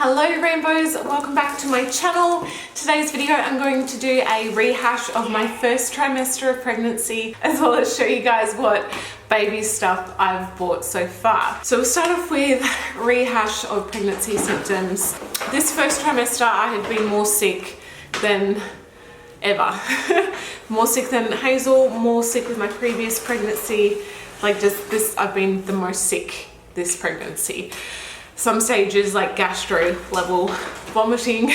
Hello rainbows, welcome back to my channel. Today's video I'm going to do a rehash of my first trimester of pregnancy, as well as show you guys what baby stuff I've bought so far. So we'll start off with rehash of pregnancy symptoms. This first trimester I had been more sick than ever. More sick than Hazel, more sick with my previous pregnancy. Like just this, I've been the most sick this pregnancy. Some stages like gastro level vomiting,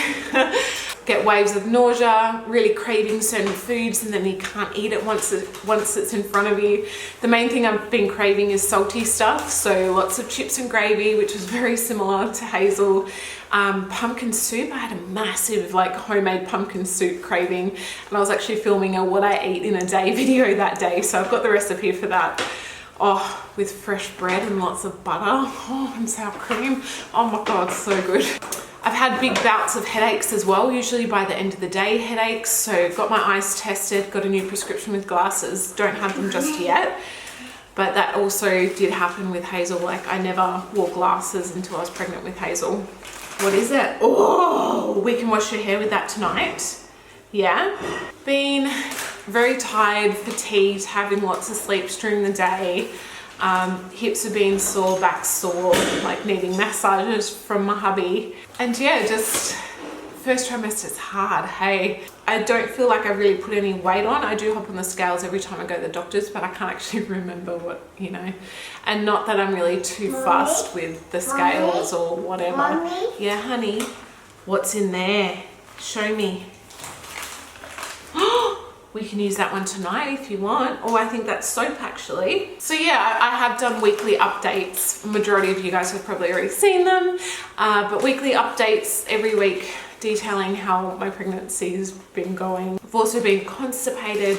get waves of nausea, really craving certain foods, and then you can't eat it once it's in front of you. The main thing I've been craving is salty stuff, so lots of chips and gravy, which was very similar to Hazel. Pumpkin soup, I had a massive like homemade pumpkin soup craving, and I was actually filming a what I eat in a day video that day, so I've got the recipe for that. Oh, with fresh bread and lots of butter, oh, and sour cream. Oh my god, so good. I've had big bouts of headaches as well, usually by the end of the day headaches. So got my eyes tested, got a new prescription with glasses. Don't have them just yet, but that also did happen with Hazel. Like I never wore glasses until I was pregnant with Hazel. What is it? Oh, we can wash your hair with that tonight. Yeah, been very tired, fatigued, having lots of sleeps during the day. Hips have been sore, back sore, like needing massages from my hubby. And yeah, just first trimester is hard, hey. I don't feel like I really put any weight on. I do hop on the scales every time I go to the doctors, but I can't actually remember what, you know. And not that I'm really too fussed with the scales or whatever. Mommy? Yeah, honey. What's in there? Show me. We can use that one tonight if you want. Oh, I think that's soap actually. So yeah, I have done weekly updates. Majority of you guys have probably already seen them, but weekly updates every week detailing how my pregnancy's been going. I've also been constipated,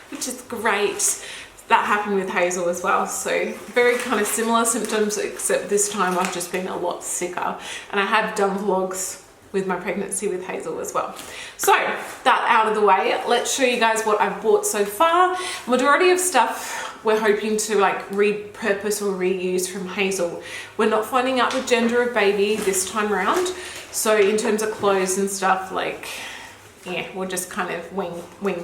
which is great. That happened with Hazel as well. So very kind of similar symptoms, except this time I've just been a lot sicker. And I have done vlogs with my pregnancy with Hazel as well. So that out of the way, let's show you guys what I've bought so far. Majority of stuff we're hoping to like repurpose or reuse from Hazel. We're not finding out the gender of baby this time around. So in terms of clothes and stuff, like, yeah, we'll just kind of wing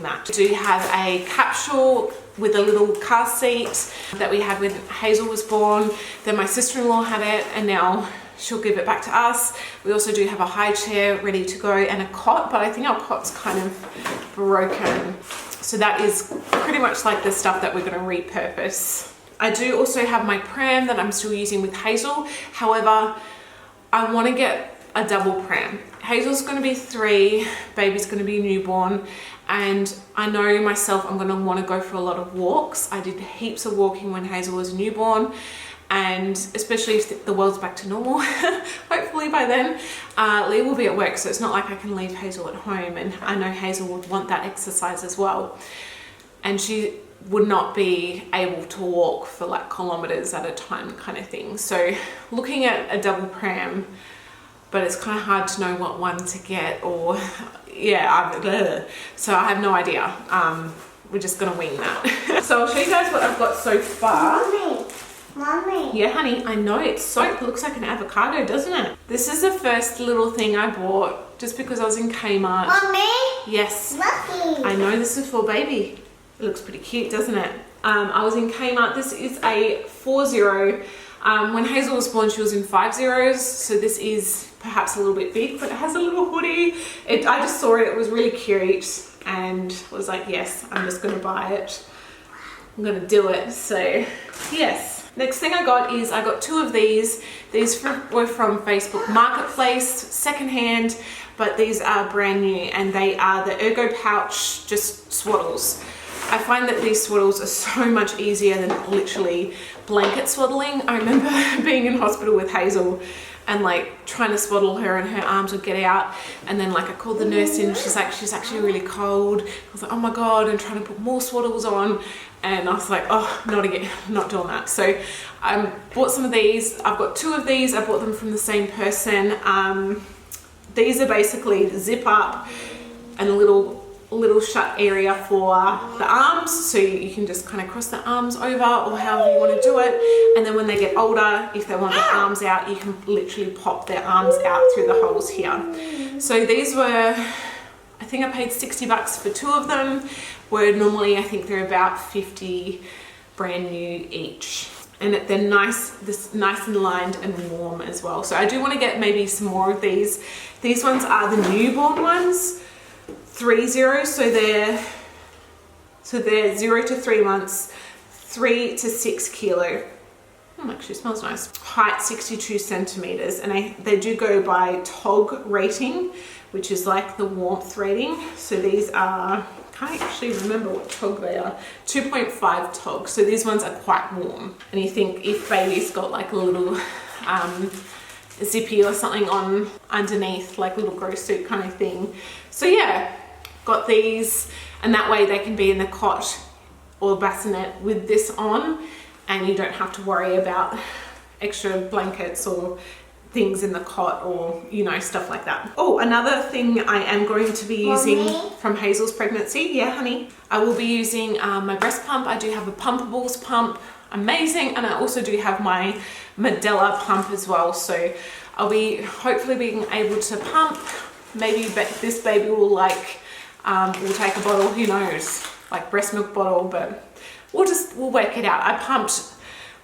that. We do have a capsule with a little car seat that we had when Hazel was born. Then my sister-in-law had it, and now she'll give it back to us. We also do have a high chair ready to go and a cot, but I think our cot's kind of broken. So that is pretty much like the stuff that we're going to repurpose. I do also have my pram that I'm still using with Hazel. However, I want to get a double pram. Hazel's going to be 3, baby's going to be newborn, and I know myself I'm going to want to go for a lot of walks. I did heaps of walking when Hazel was newborn, and especially if the world's back to normal, hopefully by then, Lee will be at work, so it's not like I can leave Hazel at home, and I know Hazel would want that exercise as well. And she would not be able to walk for like kilometers at a time kind of thing. So looking at a double pram, but it's kind of hard to know what one to get, or yeah, so I have no idea. We're just gonna wing that. So I'll show you guys what I've got so far. Mommy. Yeah, honey, I know it's soap. It looks like an avocado, doesn't it? This is the first little thing I bought just because I was in Kmart. Mommy? Yes. Lucky. I know this is for baby. It looks pretty cute, doesn't it? I was in Kmart. This is a 4-0. When Hazel was born, she was in 5-0s, so this is perhaps a little bit big, but it has a little hoodie. I just saw it. It was really cute and was like, yes, I'm just going to buy it. I'm going to do it. So, yes. Next thing I got is I got 2 of these. These were from Facebook Marketplace, secondhand, but these are brand new, and they are the Ergo Pouch, just swaddles. I find that these swaddles are so much easier than literally blanket swaddling. I remember being in hospital with Hazel and like trying to swaddle her, and her arms would get out, and then like I called the nurse in, she's like, she's actually really cold. I was like, oh my god, and trying to put more swaddles on, and I was like, oh, not again, not doing that. So I bought some of these. I've got 2 of these. I bought them from the same person. These are basically zip up and a little little shut area for the arms, so you can just kind of cross the arms over or however you want to do it. And then when they get older, if they want their arms out, you can literally pop their arms out through the holes here. So these were, I think I paid 60 bucks for 2 of them, where normally I think they're about 50 brand new each. And they're nice and lined and warm as well. So I do want to get maybe some more of these. These ones are the newborn ones, 3-0, so they're 0 to 3 months, 3 to 6 kilo. Actually smells nice. Height 62 centimeters, and they do go by TOG rating, which is like the warmth rating. So these are, can't actually remember what TOG they are, 2.5 TOG. So these ones are quite warm. And you think if baby's got like a little zippy or something on underneath, like a little grow suit kind of thing. So yeah, got these, and that way they can be in the cot or bassinet with this on, and you don't have to worry about extra blankets or things in the cot or, you know, stuff like that. Oh, another thing I am going to be using from Hazel's pregnancy. Yeah, honey. I will be using my breast pump. I do have a Pumpables pump. Amazing. And I also do have my Medela pump as well. So I'll be hopefully being able to pump. Maybe this baby will will take a bottle, who knows, like breast milk bottle, but we'll work it out. I pumped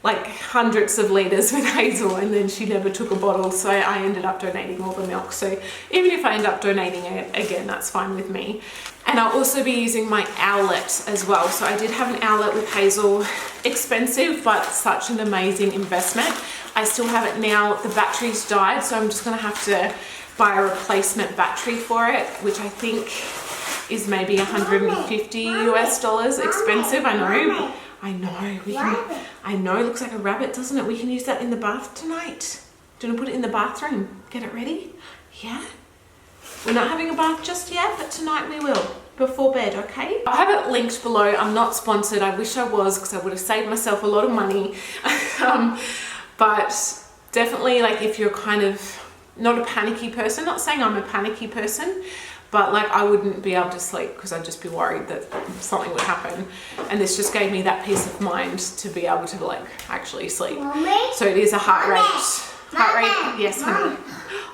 like hundreds of liters with Hazel, and then she never took a bottle, so I ended up donating all the milk. So even if I end up donating it again, that's fine with me. And I'll also be using my owlet as well. So I did have an owlet with Hazel, expensive, but such an amazing investment. I still have it now. The battery's died, so I'm just gonna have to buy a replacement battery for it, which I think is maybe $150 US expensive. I know, it looks like a rabbit, doesn't it? We can use that in the bath tonight. Do you want to put it in the bathroom? Get it ready? Yeah? We're not having a bath just yet, but tonight we will, before bed, okay? I have it linked below. I'm not sponsored. I wish I was, because I would have saved myself a lot of money. But definitely, like, if you're kind of not a panicky person, not saying I'm a panicky person, but like I wouldn't be able to sleep because I'd just be worried that something would happen. And this just gave me that peace of mind to be able to like actually sleep. Mommy? So it is a heart rate, yes honey,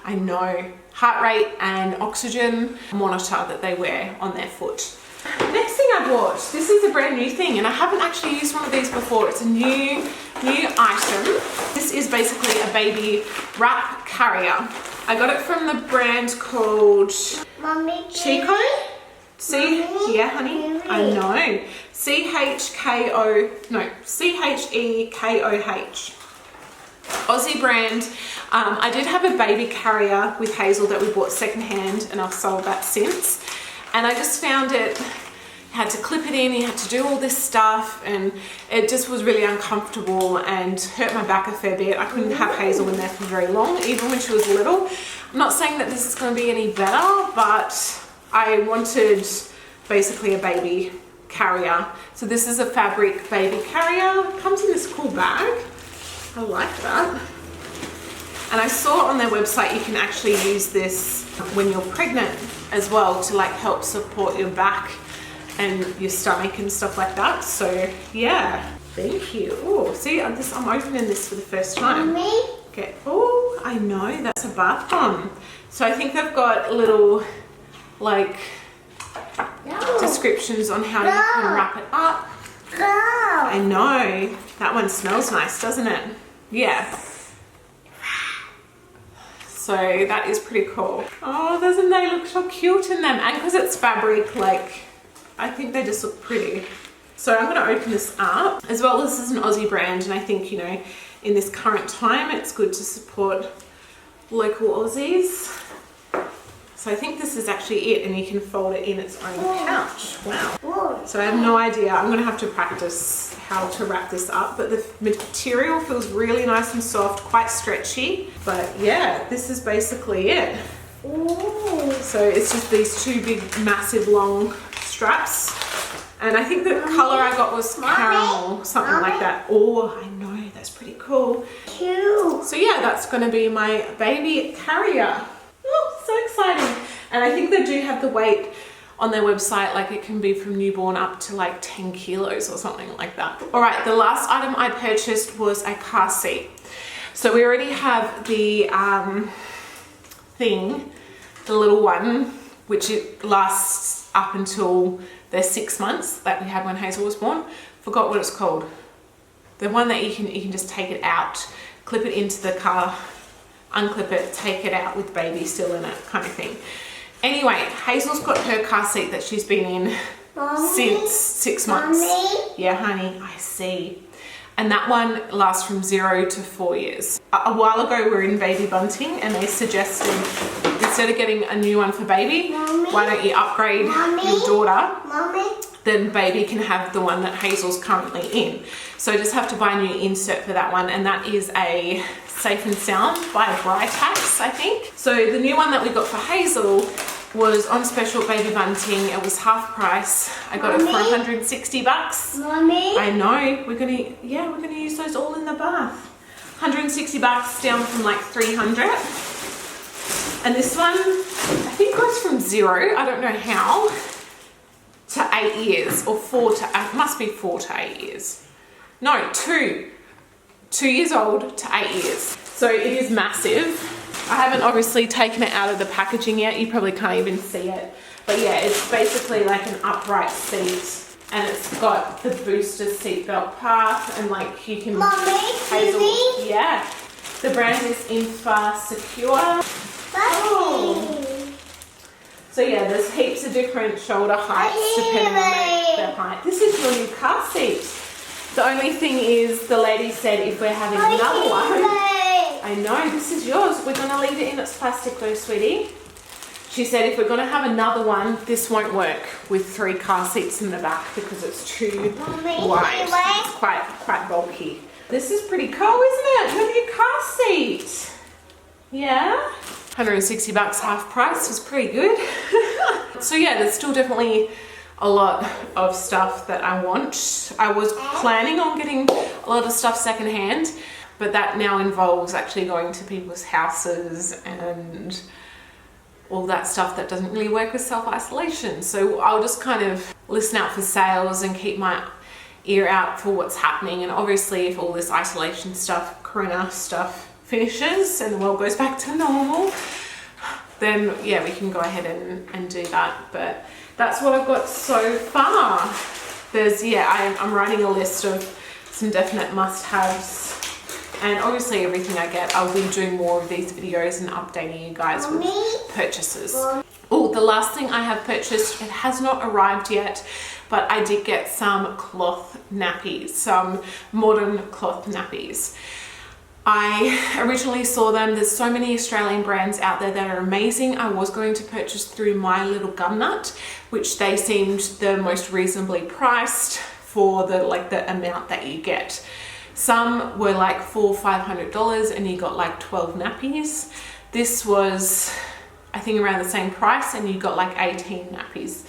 I know, heart rate and oxygen monitor that they wear on their foot. Next thing I bought, this is a brand new thing, and I haven't actually used one of these before. It's a new item. This is basically a baby wrap carrier. I got it from the brand called Chico. Yeah, honey. I know. CHEKOH. Aussie brand. I did have a baby carrier with Hazel that we bought secondhand, and I've sold that since. And I just found it, had to clip it in, you had to do all this stuff, and it just was really uncomfortable and hurt my back a fair bit. I couldn't have Hazel in there for very long, even when she was little. I'm not saying that this is going to be any better, but I wanted basically a baby carrier. So this is a fabric baby carrier. It comes in this cool bag. I like that. And I saw on their website you can actually use this when you're pregnant as well to like help support your back and your stomach and stuff like that. So yeah, thank you. Oh, see, I'm opening this for the first time. Mommy? Okay. Oh, I know, that's a bath bomb. So I think they've got little like descriptions on how you can wrap it up. I know. That one smells nice, doesn't it? Yeah. So that is pretty cool. Oh, doesn't they look so cute in them? And because it's fabric, like, I think they just look pretty. So I'm gonna open this up. As well, this is an Aussie brand, and I think, you know, in this current time, it's good to support local Aussies. So I think this is actually it, and you can fold it in its own pouch. Wow. So I have no idea. I'm gonna have to practice how to wrap this up, but the material feels really nice and soft, quite stretchy. But yeah, this is basically it. Ooh. So it's just these two big, massive, long straps. And I think the color I got was caramel, something like that. Oh, I know, that's pretty cool. Cute. So yeah, that's gonna be my baby carrier. Oh, so exciting. And I think they do have the weight on their website, like it can be from newborn up to like 10 kilos or something like that. All right, the last item I purchased was a car seat. So we already have the thing, the little one, which it lasts up until they're 6 months, that we had when Hazel was born. Forgot what it's called. The one that you can just take it out, clip it into the car, unclip it, take it out with baby still in it, kind of thing. Anyway, Hazel's got her car seat that she's been in since 6 months. Mommy? Yeah, honey, I see. And that one lasts from 0 to 4 years. A while ago, we were in Baby Bunting and they suggested, instead of getting a new one for baby, Mommy? why don't you upgrade Mommy? your daughter? Mommy? Then baby can have the one that Hazel's currently in. So I just have to buy a new insert for that one, and that is a Safe and Sound by Britax, I think. So the new one that we got for Hazel was on special at Baby Bunting. It was half price. I got it for Mommy? 160 bucks. Mommy? I know, we're gonna use those all in the bath. 160 bucks down from like 300. And this one, I think goes from 0, I don't know how, to 8 years, or it must be 4 to 8 years. No, 2 years old to 8 years. So it is massive. I haven't obviously taken it out of the packaging yet. You probably can't even see it. But yeah, it's basically like an upright seat, and it's got the booster seatbelt path, and like you can... Mommy? Hazel, Mommy? yeah. The brand is Infar Secure. Bunting. So yeah, there's heaps of different shoulder heights depending on their height. This is your new car seat. The only thing is, the lady said if we're having another one, I know, this is yours. We're going to leave it in its plastic though, sweetie. She said if we're going to have another one, this won't work with 3 car seats in the back because it's too wide. It's quite bulky. This is pretty cool, isn't it? Your new car seat. Yeah. 160 bucks half price was pretty good. So yeah, there's still definitely a lot of stuff that I want. I was planning on getting a lot of stuff secondhand, but that now involves actually going to people's houses and all that stuff that doesn't really work with self-isolation. So I'll just kind of listen out for sales and keep my ear out for what's happening. And obviously if all this isolation stuff, corona stuff finishes and the world goes back to normal, then yeah, we can go ahead and do that. But that's what I've got so far. There's, yeah, I'm writing a list of some definite must-haves, and obviously everything I get, I'll be doing more of these videos and updating you guys with purchases. Oh, the last thing I have purchased, it has not arrived yet, but I did get some cloth nappies, some modern cloth nappies. I originally saw them. There's so many Australian brands out there that are amazing. I was going to purchase through My Little Gumnut, which they seemed the most reasonably priced for the amount that you get. Some were like $400-500 and you got like 12 nappies. This was, I think, around the same price and you got like 18 nappies.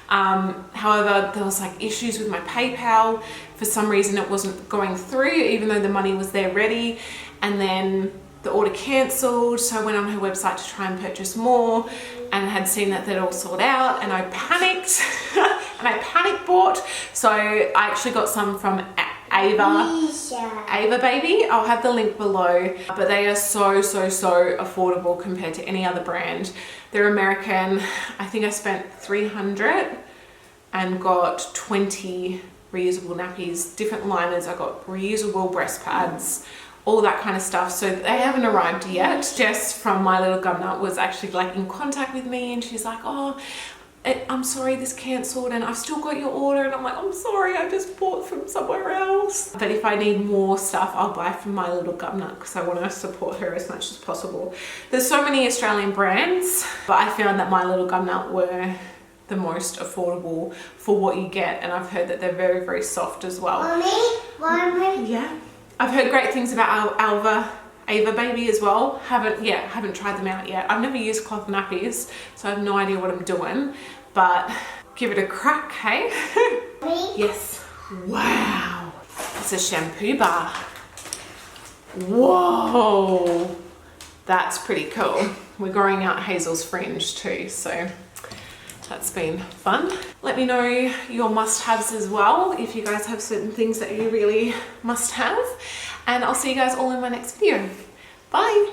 However, there was like issues with my PayPal. For some reason it wasn't going through even though the money was there ready, and then the order cancelled. So I went on her website to try and purchase more and had seen that they'd all sold out, and I panicked and I panic bought. So I actually got some from Ava Baby. I'll have the link below, but they are so affordable compared to any other brand. They're American. I think I spent $300 and got 20 reusable nappies, different liners. I got reusable breast pads, all that kind of stuff. So they haven't arrived yet. Jess from My Little Gumnut was actually like in contact with me, and she's like, oh, I'm sorry, this cancelled and I've still got your order. And I'm like, I'm sorry, I just bought from somewhere else. But if I need more stuff, I'll buy from My Little Gumnut because I want to support her as much as possible. There's so many Australian brands, but I found that My Little Gumnut were the most affordable for what you get, and I've heard that they're very soft as well. Mommy? Yeah. I've heard great things about Ava Baby as well. Haven't tried them out yet. I've never used cloth nappies, so I have no idea what I'm doing, but give it a crack, hey? Yes. Wow. It's a shampoo bar. Whoa. That's pretty cool. We're growing out Hazel's fringe too, so That's been fun. Let me know your must-haves as well, if you guys have certain things that you really must have. And I'll see you guys all in my next video. Bye!